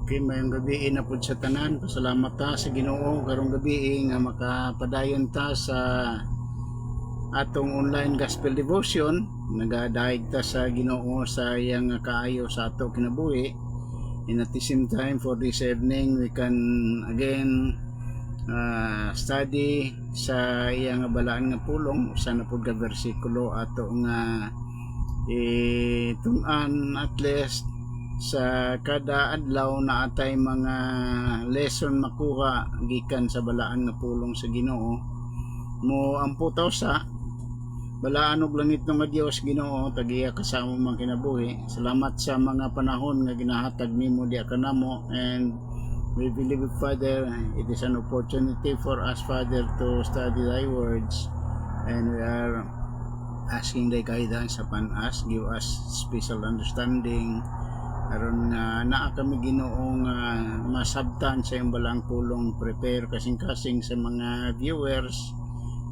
Okay, mayong gabi na pud sa tanan. Pasalamat ta sa Ginoo karong gabi nga makapadayon ta sa atong online gospel devotion. Nagadaig ta sa Ginoo sa iyang kaayo sa ato kinabuhi. And at the same time, for this evening, we can again study sa iyang balaan nga pulong. Usa na pud ka bersikulo ato nga tun-an at least sa kada adlaw na atay mga lesson makuha gikan sa balaan nga pulong sa Ginoo. Mo amputaw sa balaan og langit nga Dios Ginoo, tagiya kasamo man kinabuhi. Salamat sa mga panahon nga ginahatag nimo diha kanamo, and we believe, Father, it is an opportunity for us, Father, to study thy words, and we are asking thy guidance upon us. Give us special understanding aron nga naa kami Ginoong masabtan sa iyong balang pulong. Prepare kasing-kasing sa mga viewers,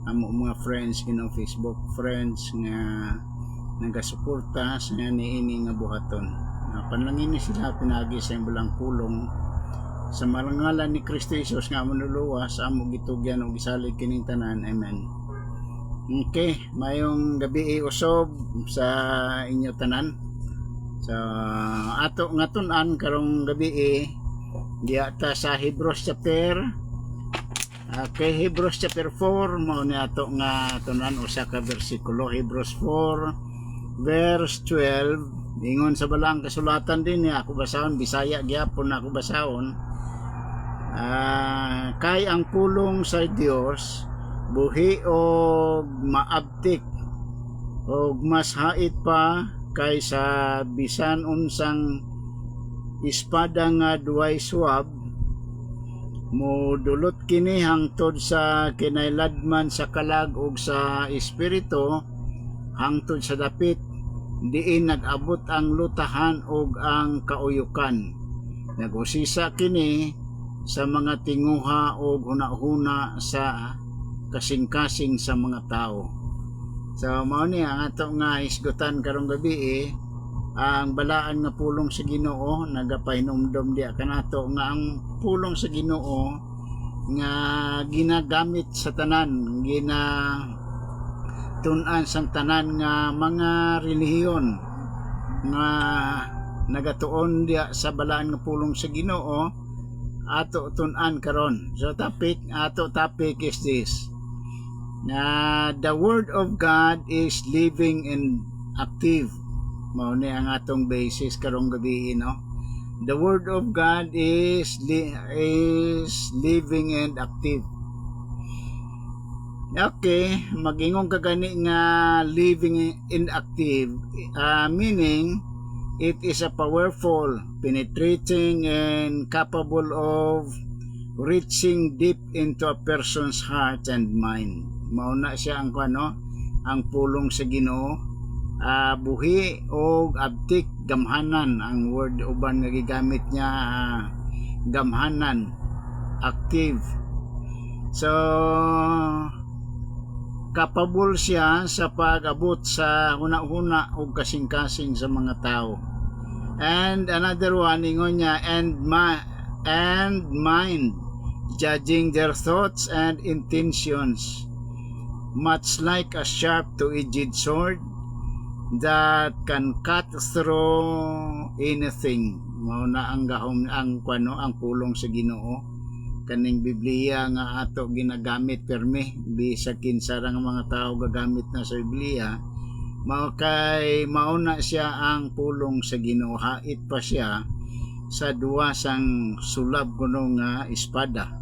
amo mga friends, Ginoo, Facebook friends nga nagasuporta sa niini nga buhaton. Panalangin ni sila pinagi sa iyong balang pulong sa marangalan ni Kristo Jesus nga manuluwas, amo gitugyan ug gisalig kining tanan. Amen. Okay, mayong gabi usob sa inyo tanan. So ato nga tun-an karong gabi diya ta sa Hebrews chapter Hebrews chapter 4 mao ni ato nga tun-an usa ka bersikulo. Hebrews 4 verse 12 ingon sa balang kasulatan din ni ako basahon, Bisaya gyapon ako basahon. Kay ang pulong sa Dios buhi og maabtik og mas hait pa kaysa bisan unsang espada nga duay suwab, modulot kini hangtod sa kinailadman sa kalag ug sa espiritu, hangtod sa dapit diin nag-abot ang lutahan ug ang kauyukan. Nagusisa kini sa mga tinguha ug hunahuna sa kasing-kasing sa mga tao. So mao ni ang ato nga isgutan karong gabi ang balaan nga pulong sa Ginoo. Nagapahinumdom diya kanato nga ang pulong sa Ginoo nga ginagamit sa tanan, tun-an sang tanan nga mga relihiyon nga nagatuon diya sa balaan nga pulong sa Ginoo ato tun-an karon. So ato topic is this: the Word of God is living and active. Mao ni ang atong basis karong gabi, no? The Word of God is living and active. Okay, magingong kagani nga living and active, meaning it is a powerful, penetrating, and capable of reaching deep into a person's heart and mind. Mauna siya ang ang pulong sa Ginoo, buhi o abtik, gamhanan. Ang word uban nga gigamit niya, gamhanan, active. So capable siya sa pag-abot sa huna-huna o kasing-kasing sa mga tao. And another one ingon niya, and mind, judging their thoughts and intentions, much like a sharp two-edged sword that can cut through anything. Mao na ang gahom ang pulong sa Ginoo. Kaning Biblia nga ato ginagamit permi bisag kinsa ra nga mga tao gagamit na sa Biblia, mao na siya ang pulong sa Ginoo. Hait pa siya sa duwa sang sulab kuno nga espada,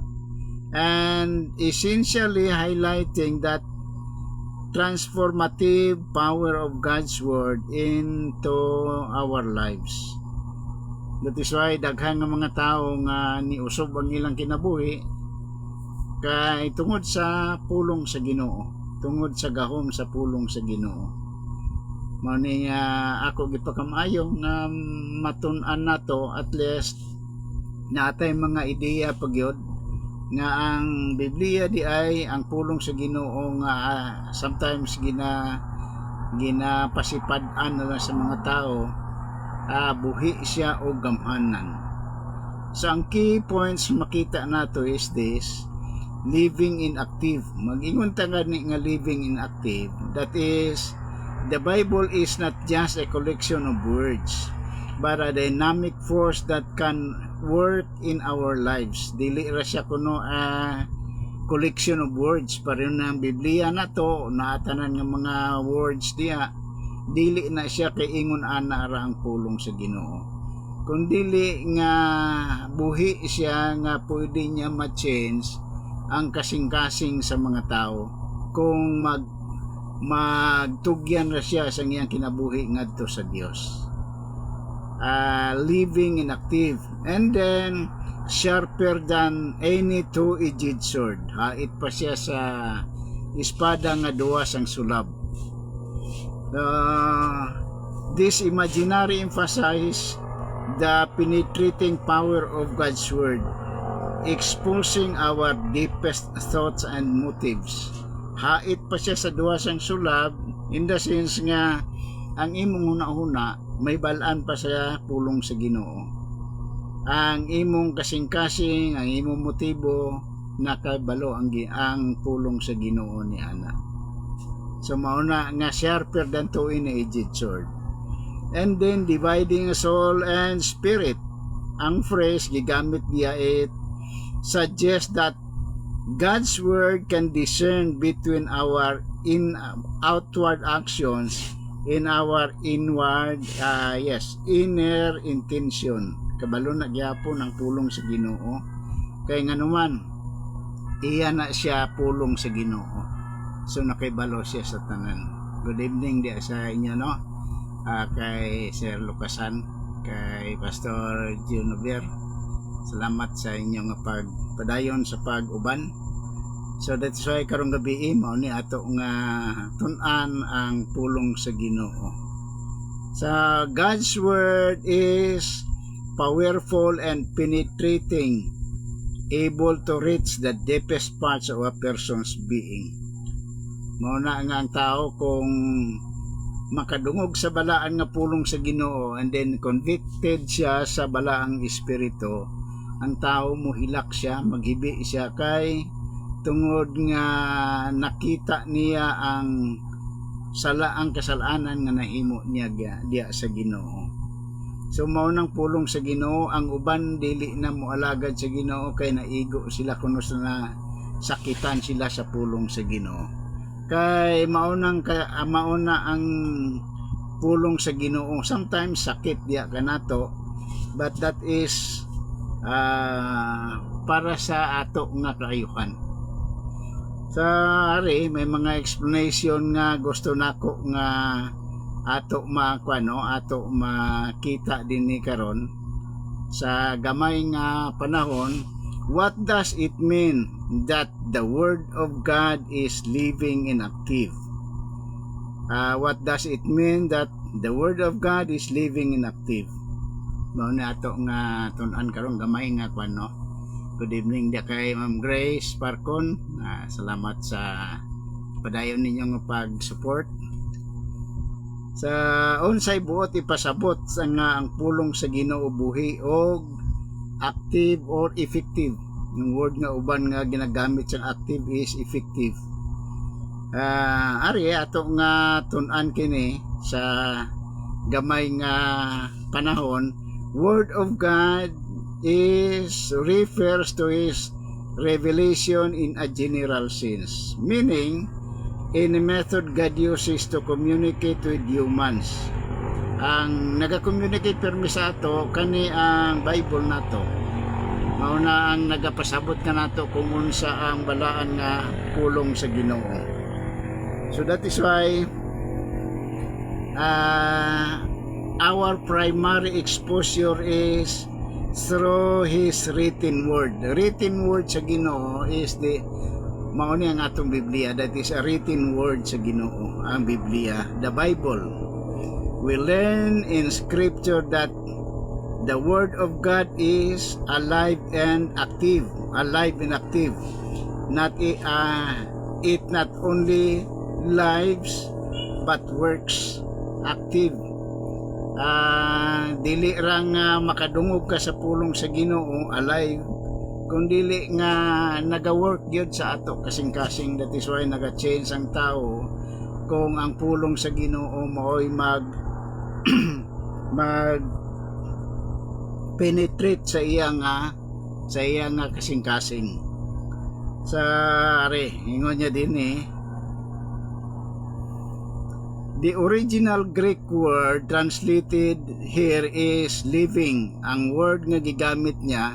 and essentially highlighting that transformative power of God's Word into our lives. That is why daghan nga mga tao nga niusob ang ilang kinabuhi kay tungod sa pulong sa Ginoo, tungod sa gahom sa pulong sa Ginoo. Mao ni ako gipakamayo nga matun-an nato at least natay mga ideya pagyod nga ang Biblia di ay ang pulong sa Ginoo nga sometimes ginapasipad-an na sa mga tao, buhi siya o gamhanan. So ang key points makita nato is this: living in active. Mag-ingon ta nga living in active. That is, the Bible is not just a collection of words, but a dynamic force that can work in our lives. Dili ra siya kuno collection of words. Pareho na ang Biblia na to, naatanan nga mga words diya. Dili na siya kay ingon ana ra ang pulong sa Ginoo. Kung dili nga buhi siya nga pwede niya ma-change ang kasing-kasing sa mga tao kung magtugyan na siya sa iyang kinabuhi ngadto sa Dios. Living in active, and then sharper than any two-edged sword. Hait pa siya sa espada nga duwas ang sulab. This imaginary emphasize the penetrating power of God's word, exposing our deepest thoughts and motives. Hait pa siya sa duwas ang sulab, in the sense nga ang imong huna-huna may balaan pa sa pulong sa Ginoo. Ang imong kasing-kasing, ang imong motibo nakabalo ang pulong sa Ginoo ni ana. So mauna nga sharper than two-edged sword. And then dividing soul and spirit. Ang phrase gigamit niya, it suggests that God's word can discern between our outward actions in our inward inner intention. Kabalo na gyapon ang pulong sa Ginoo. Kay nganuman iya na siya pulong sa Ginoo. So nakibalo siya sa tanan. Good evening di sa inyo, no? Kay Sir Lucasan, kay Pastor Junover, salamat sa inyong pagpadayon sa pag-uban. So that's why karong gabi mao ni ato nga tun-an ang pulong sa Ginoo. Sa God's word is powerful and penetrating, able to reach the deepest parts of a person's being. Mao na nga ang tao kung makadungog sa balaan nga pulong sa Ginoo, and then convicted siya sa balaang espiritu, ang tao mo hilak siya, maghibi siya kay tungod nga nakita niya ang kasalanan nga nahimo niya diya sa Ginoo. So mao nang pulong sa Ginoo. Ang uban dili na moalagad sa Ginoo kay naigo sila kuno na sakitan sila sa pulong sa Ginoo. Kay mauna ang pulong sa Ginoo. Sometimes sakit diya kanato, but that is para sa ato nga kaayuhan. Sa ari may mga explanation nga gusto nako nga ato makita din ni karon sa gamay nga panahon. What does it mean that the Word of God is living and active? What does it mean that the Word of God is living and active? Mao na ato nga tun-an karon gamay nga no. Good evening dia kay Ma'am Grace Parcon. Salamat sa padayon ninyo nga pag-support. Sa unsay buot ipasabot nga ang pulong sa Ginoo buhi og active or effective. Yung word nga uban nga ginagamit sa active is effective. Ari ato nga tun-an kini sa gamay nga panahon. Word of God refers to His revelation in a general sense, meaning in a method God uses to communicate with humans. Ang naga-communicate permi sa ato kani ang Bible nato. Mao na ang nagapasabot ka nato kung unsa ang balaan nga pulong sa Ginoo. So that is why our primary exposure is through His written word. The written word sa Ginoo is mao ni ang atong Biblia. That is a written word sa Ginoo, ang Biblia, the Bible. We learn in Scripture that the Word of God is alive and active. Alive and active. It not only lives but works active. dili ra nga makadungog ka sa pulong sa Ginoo alive, kung dili nga naga-work gyud sa ato kasing-kasing. That is why naga-change ang tao kung ang pulong sa Ginoo maoy mag penetrate sa iya nga kasing-kasing. Sa ingon niya din the original Greek word translated here is living. Ang word nga gigamit niya,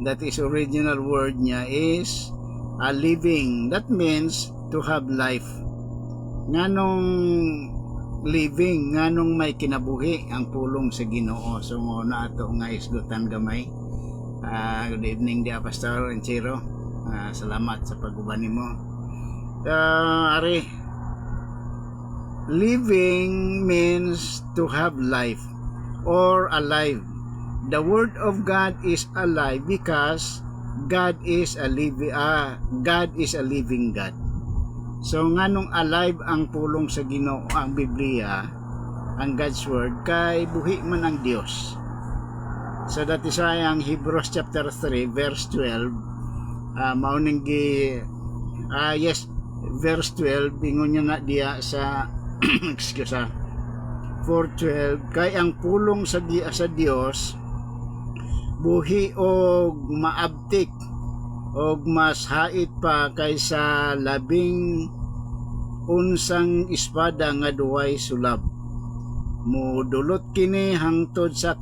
that is original word niya, is a living. That means to have life. Nganong living, nganong may kinabuhi ang pulong sa Ginoo. So na ato nga isgutan gamay. Good evening dia Pastor Enchiro. Salamat sa pag-uban nimo. Living means to have life or alive. The word of God is alive because God is a living God. So nganong alive ang pulong sa Ginoo, ang Biblia, ang God's word, kay buhi man ang Dios. So that is why ang Hebrews chapter 3 verse 12 verse 12 ingon niya na diya sa excuse 4:12, kay ang pulong sa Dios buhi og maabtik og mas hait pa kaysa labing unsang espada nga duway sulab, mudulot kini hangtod sa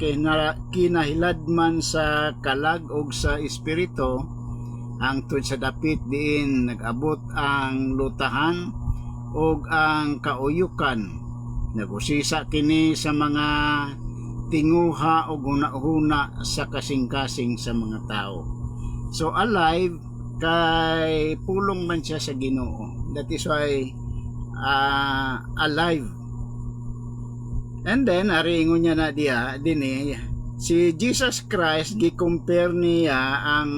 kinahiladman sa kalag og sa espiritu, hangtod sa dapit diin nag-abot ang lutahan ug ang kauyukan. Nagusisa kini sa mga tinguha o guna-huna sa kasing-kasing sa mga tao. So alive kay pulong man siya sa Ginoo. That is why alive. And then ingon niya na diya dinhi si Jesus Christ gi-compare niya ang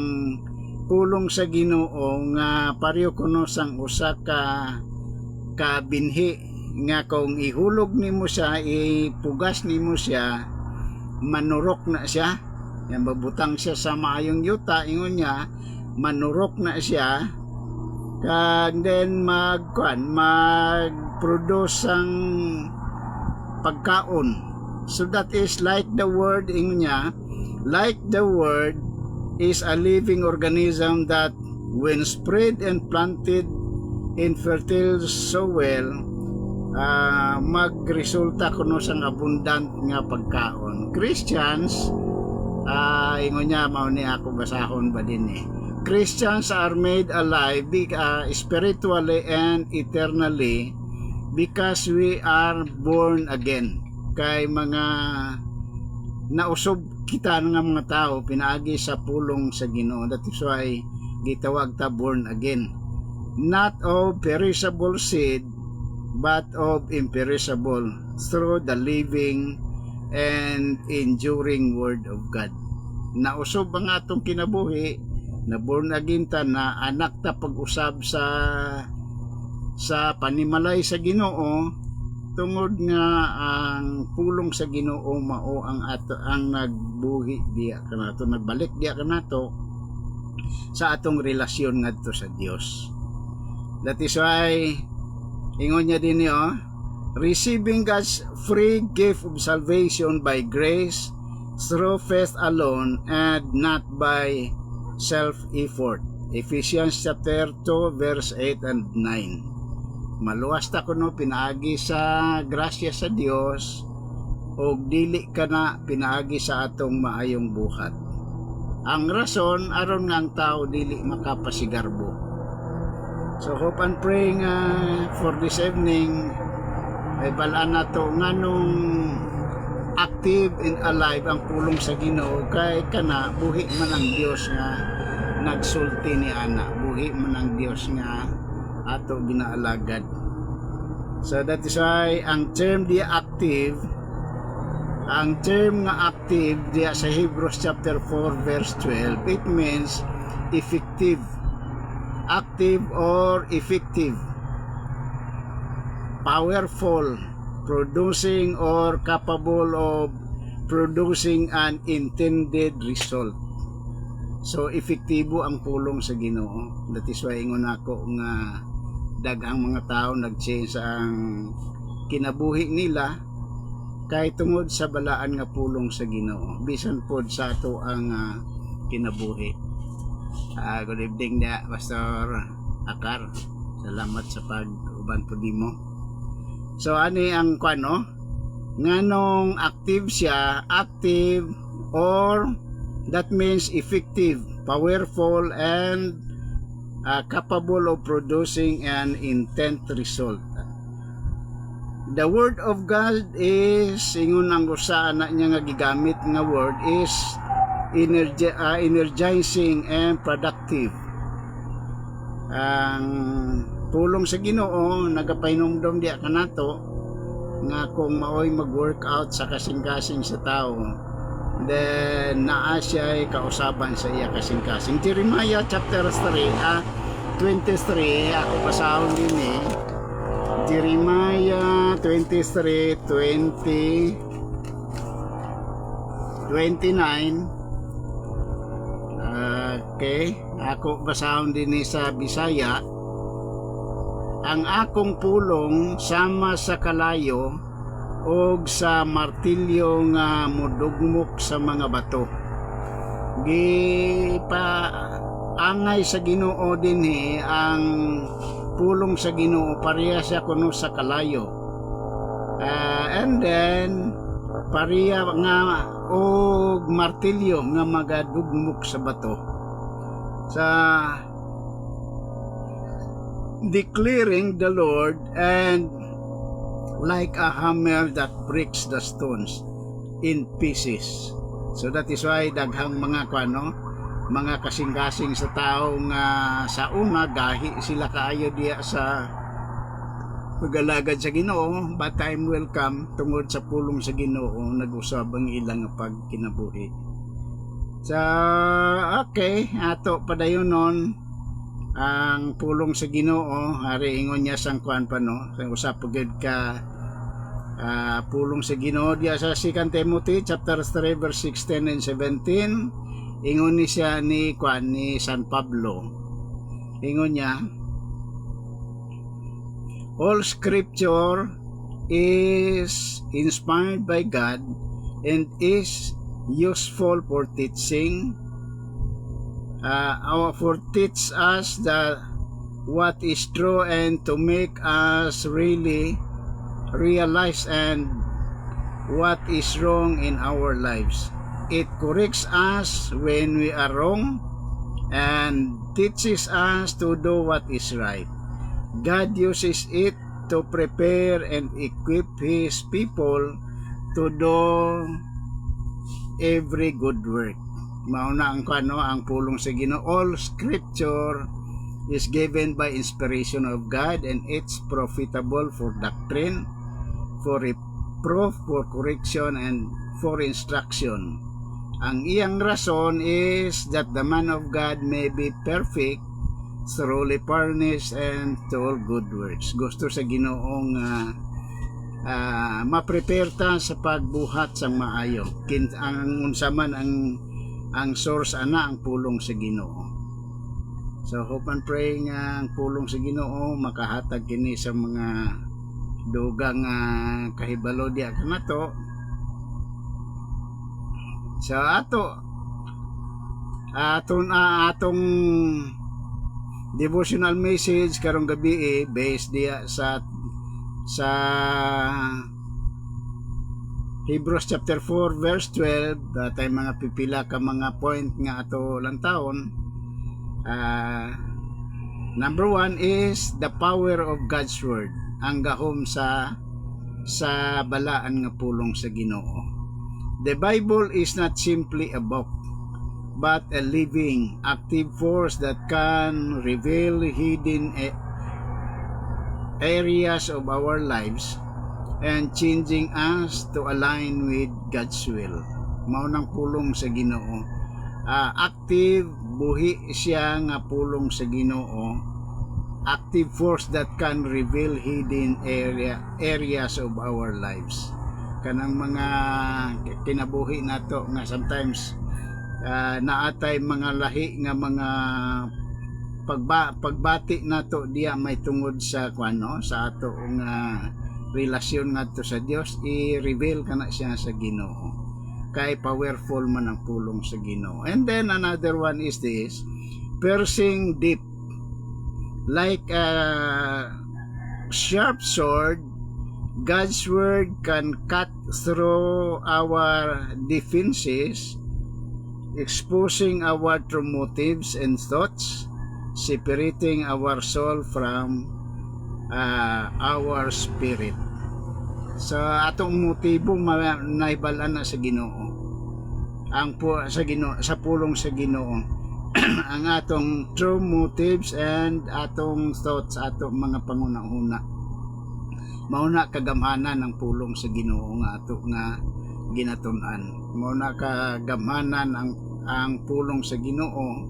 pulong sa Ginoo nga pareho kuno sang usa ka binhi nga kung ihulog nimo siya, ipugas nimo siya, manurok na siya. Yan, babutang siya sa maayong yuta, ingon niya, manurok na siya, kag then mag-produce ang pagkaon. So that is like the word, ingon niya, like the word is a living organism that when spread and planted in fertile soil, magresulta kuno sang abundant nga pagkaon. Christians, ingon niya, mao ni ako basahon ba din Christians are made alive spiritually and eternally because we are born again. Kay mga nausob kita nga mga tao pinaagi sa pulong sa Ginoo. That is why gitawag ta born again, not of perishable seed but of imperishable, through the living and enduring word of God. Nausob ang atong kinabuhi, na born again ta, na anak ta pag-usab sa panimalay sa Ginoo, tungod nga ang pulong sa Ginoo mao ang nagbuhi diya kanato, nagbalik diya kanato sa atong relasyon ngadto sa Dios. That is why ingon niya din receiving God's free gift of salvation by grace through faith alone and not by self-effort. Ephesians chapter 2 verse 8 and 9. Maluwas ta kuno pinaagi sa grasya sa Dios og dili kana pinaagi sa atong maayong buhat. Ang rason aron nga ang tao dili makapasigarbo. So hope and praying for this evening ay balaan nato nganong active and alive ang pulong sa Ginoo, kay kana buhi man ang Dios nga nagsulti ni ana, buhi man ang Dios nga ato ginaalagad. So that is why ang term nga active diya sa Hebrews chapter 4 verse 12, it means effective, active or effective, powerful, producing or capable of producing an intended result. So epektibo ang pulong sa Ginoo. That is why ingon ako nga daghang mga tao nag-change ang kinabuhi nila kay tungod sa balaan nga pulong sa Ginoo. Bisan pod sa ato ang kinabuhi. Good evening na Pastor Akar. Salamat sa pag-uban po nimo. So ani ang kuano? Nganong active siya, active or that means effective, powerful, and capable of producing an intent result. The word of God is, ingon ang usa na niya nga gigamit nga word is energizing and productive. Ang pulong sa Ginoo nagapainomdom diya kanato nga kung maoy mag-workout sa kasing-kasing sa tao, then naa siya kausaban sa iya kasing-kasing. Jeremiah chapter 23 ako basahon din Jeremiah 23:29. Okay, ako basahon din sa Bisaya. Ang akong pulong sama sa kalayo og sa martilyo nga mudugmok sa mga bato. Angay sa Ginoo dinhi ang pulong sa Ginoo pareha siya kuno sa kalayo. And then pareha nga og martilyo nga magadugmok sa bato. Sa declaring the Lord and like a hammer that breaks the stones in pieces. So that is why daghang mga mga kasing-kasing sa tao nga sa una gahi sila kaayo diya sa pagalagad sa Ginoo, but time will come tungod sa pulong sa Ginoo nag-usab ang ilang pagkinabuhi. So okay, ato padayonon ang pulong sa Ginoo. Hari ingon niya sang kuan pa no, sang usap pugid ka pulong sa Ginoo diya sa 2 Timothy chapter 3 verse 16 and 17. Ingon ni siya ni San Pablo. Ingon niya, all scripture is inspired by God and is useful for teaching, for teach us that what is true and to make us really realize and what is wrong in our lives. It corrects us when we are wrong and teaches us to do what is right. God uses it to prepare and equip His people to do every good work. Mauna ang ang pulong sa Ginoo. All scripture is given by inspiration of God and it's profitable for doctrine, for reproof, for correction, and for instruction. Ang iyang rason is that the man of God may be perfect, thoroughly furnished, and to all good works. Gusto sa Ginoong ma-prepare ta sa pagbuhat sang maayo. Ang unsaman ang source ana ang pulong sa Ginoo. So hope and pray nga ang pulong sa Ginoo makahatag kini sa mga dugang kahibalo diya kanato. So atong devotional message karong gabi based diya sa Hebrews chapter 4 verse 12. Datay mga pipila ka mga point nga ato lang taon. Number 1 is the power of God's word, ang gahom sa balaan nga pulong sa Ginoo. The Bible is not simply a book, but a living, active force that can reveal hidden areas of our lives and changing us to align with God's will. Mao nang pulong sa Ginoo. Active, buhi siya nga pulong sa Ginoo. Active force that can reveal hidden areas of our lives kanang mga kinabuhi nato nga sometimes naatay mga lahi nga mga pagbati nato diya may tungod sa kuano sa ato nga relasyon ngadto sa Dios, i-reveal kana siya sa Ginoo kay powerful man ang pulong sa Ginoo. And then another one is this, piercing deep like a sharp sword. God's word can cut through our defenses, exposing our true motives and thoughts, separating our soul from our spirit. Sa atong motibo naibalan na sa Ginoo. Sa pulong sa Ginoo ang atong true motives and atong thoughts, atong mga pangunahuna. Mauna kagamhanan ang pulong sa Ginoo nga ato nga ginatun-an. Mauna kagamhanan ang pulong sa Ginoo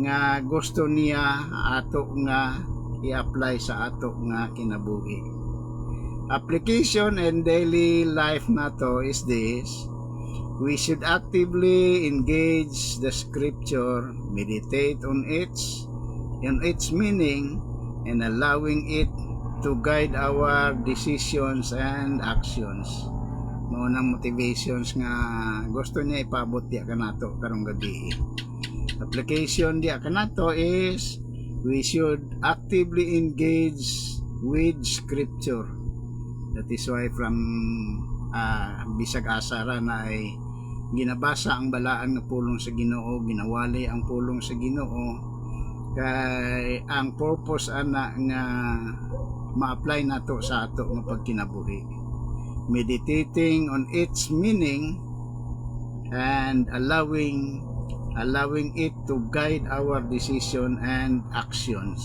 nga gusto niya ato nga i-apply sa ato nga kinabuhi. Application and daily life nato is this: we should actively engage the scripture, meditate on its meaning, and allowing it to guide our decisions and actions. Mao nang motivations nga gusto niya ipaabot diya kanato karong gabi. Application diya kanato is we should actively engage with scripture. That is why from bisag asara na ay ginabasa ang balaan nga pulong sa Ginoo, ginawali ang pulong sa Ginoo, kay ang purpose ana nga ma-apply nato sa ato nga pagkinabuhi. Meditating on its meaning and allowing it to guide our decision and actions.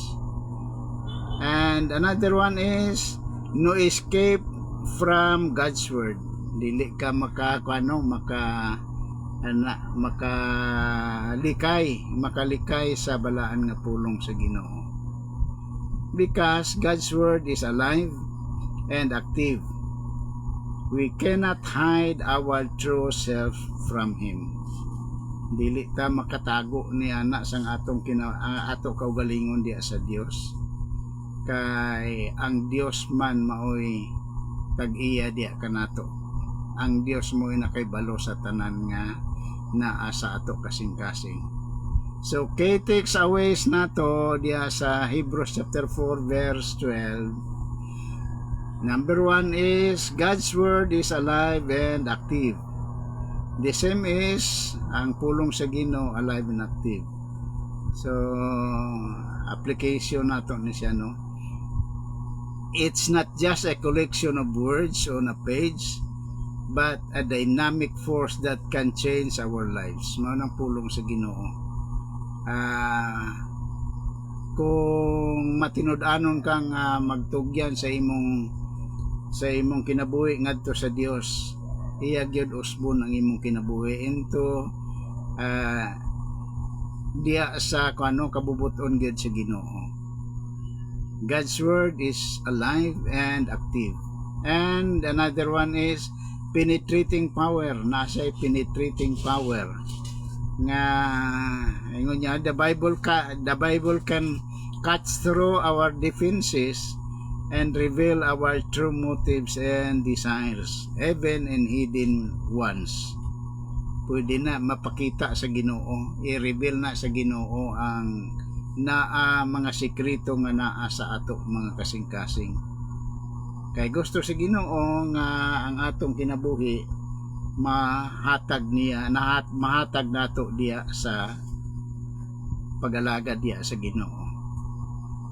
And another one is no escape from God's word. Dili ka makalikay sa balaan nga pulong sa Ginoo. Because God's word is alive and active, we cannot hide our true self from Him. Dili ta makatago ni ana sang atong ato kaugalingon diya sa Dios, kay ang Dios man maoy tag-iya diya kanato. Ang Dios mo'y nakaibalo sa tanan nga naa sa ato kasing-kasing. So kay takes away nato diya sa Hebrews chapter 4 verse 12. Number 1 is God's word is alive and active. The same is ang pulong sa Ginoo, alive and active. So application nato ni siya, no? It's not just a collection of words on a page, but a dynamic force that can change our lives. Mao nang pulong sa Ginoo. Kung matinud-anon kang magtugyan sa imong kinabuhi ngadto sa Dios, iya gyud usbon ang imong kinabuhi into diya sa kuno kabubuton gyud sa Ginoo. God's word is alive and active. And another one is penetrating power. Nasa penetrating power nga ingon niya, the Bible can cut through our defenses and reveal our true motives and desires, even in hidden ones. Pwede na mapakita sa Ginoo, i-reveal na sa Ginoo ang mga sekreto nga naa sa ato mga kasing-kasing. Kay gusto sa Ginoo nga ang atong kinabuhi mahatag nato diya sa pag-alaga diya sa Ginoo.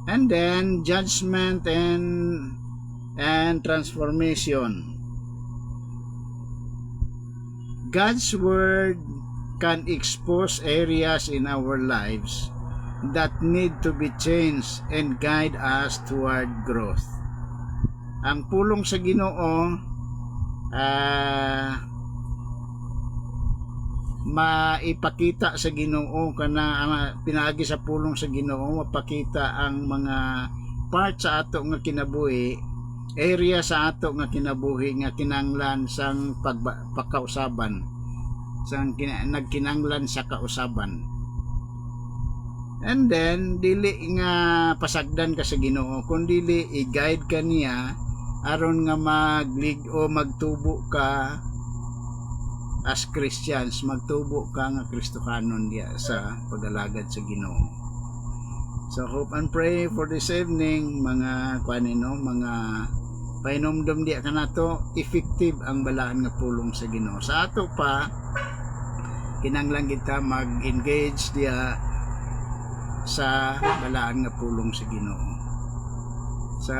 And then judgment and transformation. God's word can expose areas in our lives that need to be changed and guide us toward growth. Ang pulong sa Ginoo maipakita sa Ginoo kana pinaagi sa pulong sa Ginoo, mapakita ang mga part sa ato nga kinabuhi area sa ato nga kinabuhi nga kinanglan sang pagkausaban, sang nagkinanglan sa kausaban. And then dili nga pasagdan ka sa Ginoo, kundi i-guide ka niya aron nga magtubo ka as Christians, magtubo ka nga Kristohanon diya sa pagalagad sa Ginoo. So hope and pray for this evening mga mga painomdom diya kanato effective ang balaan nga pulong sa Ginoo. Sa ato pa kinanglan kita mag-engage diya sa balaan nga pulong sa Ginoo. Sa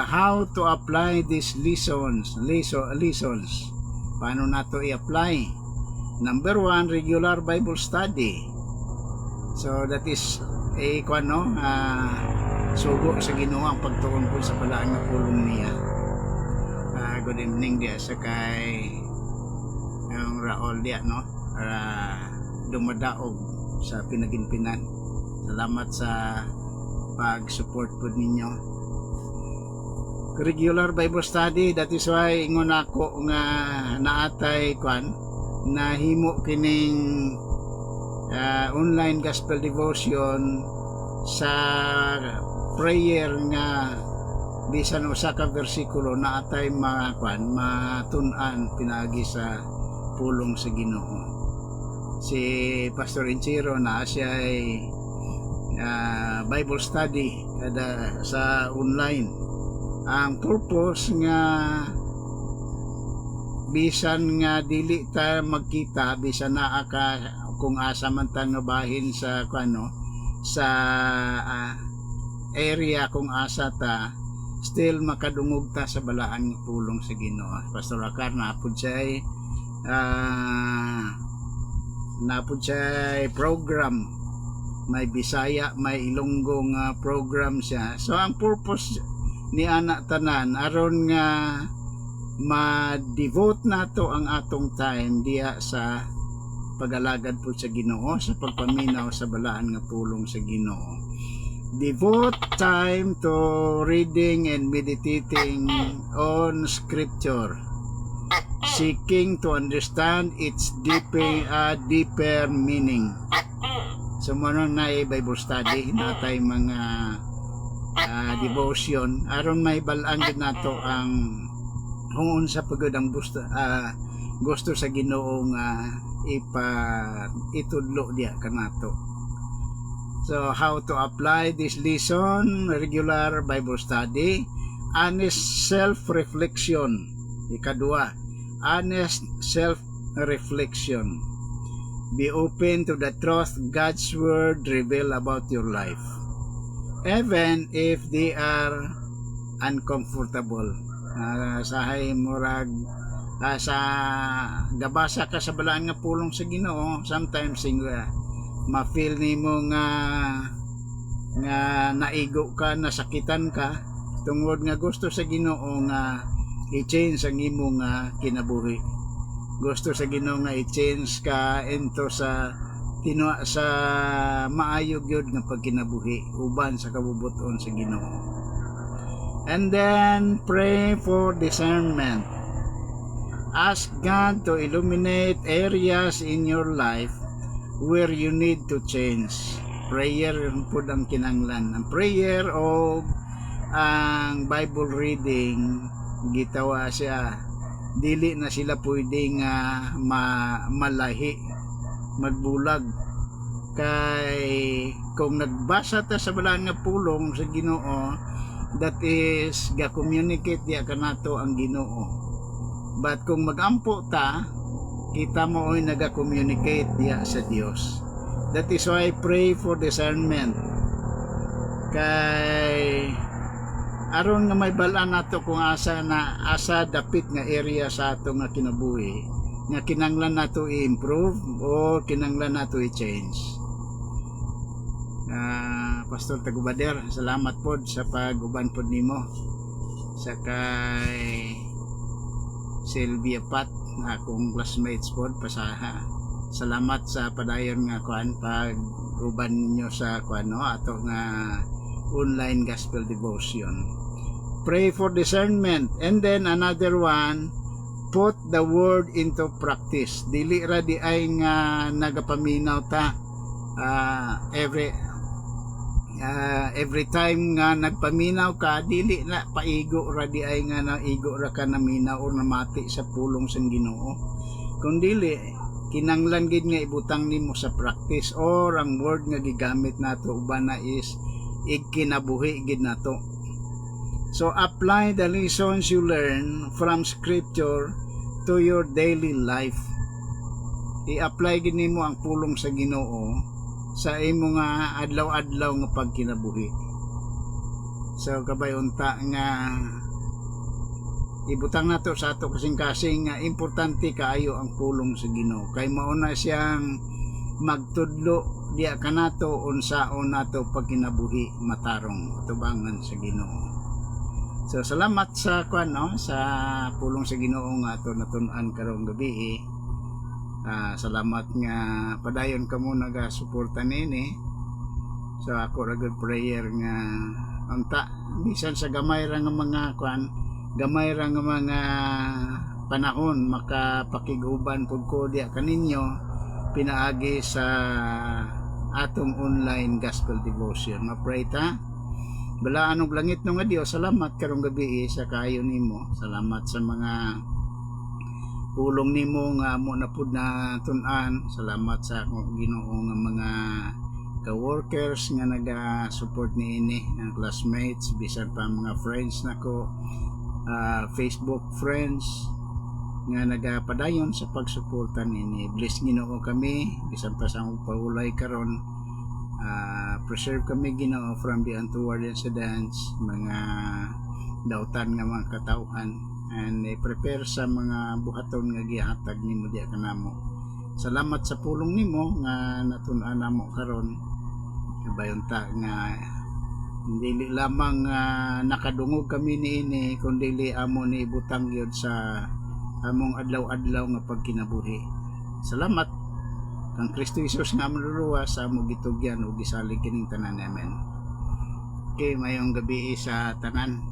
how to apply these lessons. Paano nato i-apply? Number 1, regular Bible study. So that is sugo sa Ginoo ang pagtuon po sa balaan nga pulong niya. Good evening dia sa kay yung Raul dia no. Dumadaog sa pinaginpinan. Salamat sa pag-support po ninyo. Regular Bible study, that is why ingon ako nga naatay nahimo kining online gospel devotion sa prayer nga bisan usa ka bersikulo naatay matun-an pinagi sa pulong sa Ginoo. Si Pastor Inchiro na siya ay Bible study kada sa online. Ang purpose nga bisan nga dili ta magkita, bisan naa ka kung asa man ta nga bahin sa sa area kung asa ta, still makadungog ta sa balaan nga pulong sa Ginoo. Pastor Akar napud siya program, may Bisaya, may Ilonggo nga program siya. So ang purpose ni anak tanan aron nga ma-devote nato ang atong time diya sa pagalagad po sa Ginoo, sa pagpaminaw sa balaan nga pulong sa Ginoo. Devote time to reading and meditating on scripture, seeking to understand its deeper meaning. So mano na Bible study natay mga devotion aron may balaan gid nato ang kung unsa pagud ang gusto sa Ginoo nga itudlo diya kanato. So how to apply this lesson? Regular Bible study, honest self-reflection. Ikadua, honest self-reflection. Be open to the truth God's word reveal about your life, even if they are uncomfortable. Sahay murag sa gabasa ka sa balaan nga pulong sa Ginoo, sometimes ma-feel nimo nga naigo ka, nasakitan ka tungod nga gusto sa Ginoo nga i-change ang imo nga kinabuhi. Gusto sa Ginoo nga i-change ka into sa maayog yun nga pagkinabuhi uban sa kabubuton sa Ginoo. And then pray for discernment. Ask God to illuminate areas in your life where you need to change. Prayer pud ang kinanglan. Ang prayer o ang Bible reading gitawa siya dili na sila pwedeng malahi, magbulag. Kay kung nagbasa ta sa balaan nga pulong sa Ginoo, that is ga-communicate diya kanato ang Ginoo. But kung magampo ta, kita mo oy naga-communicate diya sa Dios. That is why I pray for discernment. Kay aron nga may balaan nato kung asa dapit nga area sa ato nga kinabuhi nga kinanglan nato i-improve o kinanglan nato i-change. Pastor Tagubader, salamat pod sa pag-uban pod nimo sa kay Sylvia Pat, akong classmates pod pasaha. Salamat sa padayon nga pag-uban ninyo sa ato nga online gospel devotion. pray for discernment. And then another one, put the word into practice. Dili ra di ay nga nagapaminaw ta every time nga nagpaminaw ka, dili na paigo ra di ay nga naigo ra ka naminaw o namati sa pulong sang Ginoo. Kung dili, kinanglan gid nga ibutang nimo sa practice, or ang word nga gigamit nato uban na is igkinabuhi gid nato. So apply the lessons you learn from scripture to your daily life. I-apply gid nimo ang pulong sa Ginoo sa imo nga adlaw-adlaw nga pagkinabuhi. So kabay unta nga ibutang nato sa ato kasing-kasing nga importante kaayo ang pulong sa Ginoo, kay mao na siyang magtudlo diya kanato unsaon nato pagkinabuhi matarong tubangan sa Ginoo. So salamat sa sa pulong sa Ginoo nga ato natun-an karong gabi. Salamat nga padayon ka mo naga-suporta nini. So ako ra good prayer nga unta bisan sa gamay ra nga mga gamay ra nga mga panahon makapakiguban pud ko diya kaninyo pinaagi sa atong online gospel devotion. Ma-pray ta. Balaan og langit no nga Dios, salamat karong gabi sa kaayo nimo. Salamat sa mga pulong nimo nga mo na pud na tun-an. Salamat sa akong Ginoo nga mga ka-workers nga naga-support niini, ang classmates, bisan pa mga friends nako, Facebook friends nga nagapadayon sa pagsuporta niini. Bless Ginoo kami bisan pa sa akong paulay karon. Preserve kami Ginoo from the untoward incidents, mga dautan nga mga katawhan, and prepare sa mga buhaton nga gihatag nimo diya kanamo. Salamat sa pulong nimo nga natun-an namo karon. Bayunta nga dili lamang nakadungog kami niini, kundi amo ni ibutang gyud sa among adlaw-adlaw nga pagkinabuhi. Salamat kang Kristo Jesus nga manluluwas sa among gitugyan ug gisalig kining tanan. Amen. Okay, mayong gabi sa tanan.